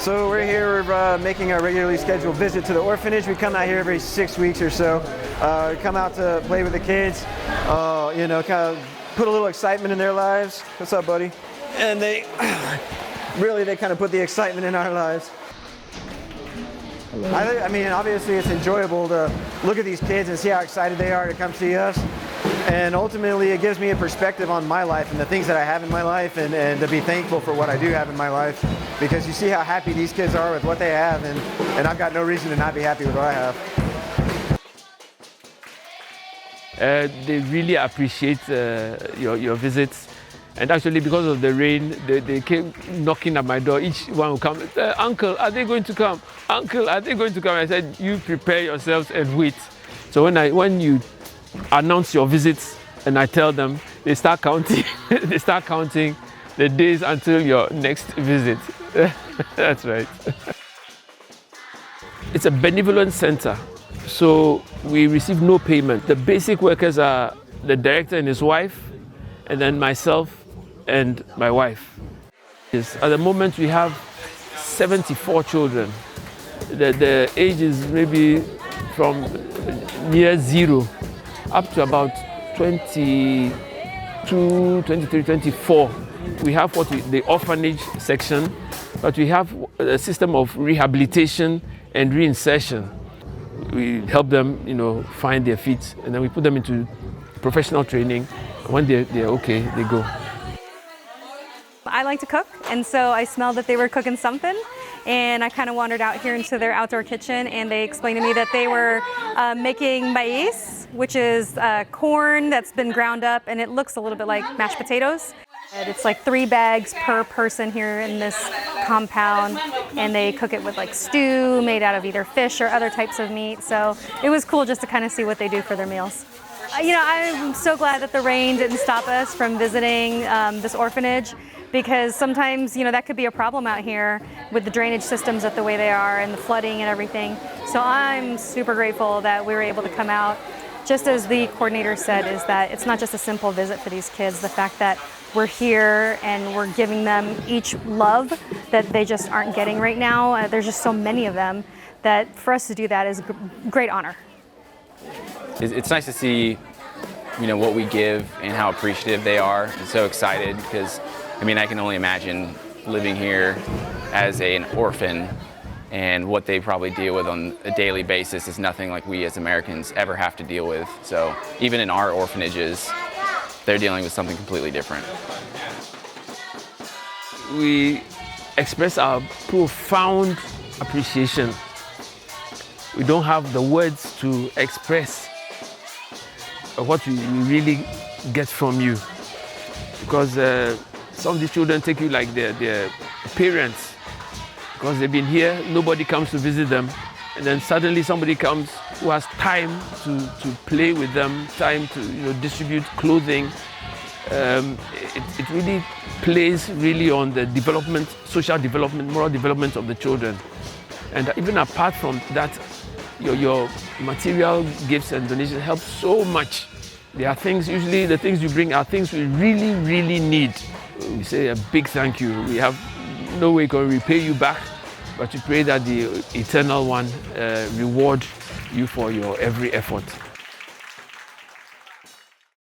So we're here, we're making a regularly scheduled visit to the orphanage. We come out here every 6 weeks or so. Come out to play with the kids, you know, kind of put a little excitement in their lives. What's up, buddy? And they kind of put the excitement in our lives. I mean, obviously it's enjoyable to look at these kids and see how excited they are to come see us. And ultimately it gives me a perspective on my life and the things that I have in my life, and to be thankful for what I do have in my life, because you see how happy these kids are with what they have, and I've got no reason to not be happy with what I have. They really appreciate your visits. And actually, because of the rain, they came knocking at my door. Each one will come, "Uncle, are they going to come? Uncle, are they going to come?" I said, "You prepare yourselves and wait." So when you announce your visits and I tell them, they start counting. They start counting the days until your next visit. That's right. It's a benevolent center, so we receive no payment. The basic workers are the director and his wife, and then myself and my wife. Yes, at the moment we have 74 children. The age is maybe from near 0 up to about 22, 23, 24. We have the orphanage section, but we have a system of rehabilitation and reinsertion. We help them, you know, find their feet, and then we put them into professional training. When they're okay, they go. I like to cook, and so I smelled that they were cooking something, and I kind of wandered out here into their outdoor kitchen, and they explained to me that they were making maíz, which is corn that's been ground up, and it looks a little bit like mashed potatoes. And it's like 3 bags per person here in this compound, and they cook it with like stew made out of either fish or other types of meat. So it was cool just to kind of see what they do for their meals. You know, I'm so glad that the rain didn't stop us from visiting this orphanage, because sometimes, you know, that could be a problem out here with the drainage systems the way they are and the flooding and everything. So I'm super grateful that we were able to come out. Just as the coordinator said, is that it's not just a simple visit for these kids. The fact that we're here and we're giving them each love that they just aren't getting right now. There's just so many of them that for us to do that is a great honor. It's nice to see, you know, what we give and how appreciative they are, and so excited, because I mean, I can only imagine living here as an orphan, and what they probably deal with on a daily basis is nothing like we as Americans ever have to deal with. So even in our orphanages, they're dealing with something completely different. We express our profound appreciation. We don't have the words to express what we really get from you, because some of these children take you like their parents, because they've been here, nobody comes to visit them, and then suddenly somebody comes who has time to play with them, time to, you know, distribute clothing. It really plays really on the development, social development, moral development of the children. And even apart from that, your material gifts and donations help so much. There are things, usually the things you bring are things we really, really need. We say a big thank you. We have no way to repay you back, but we pray that the Eternal One reward you for your every effort.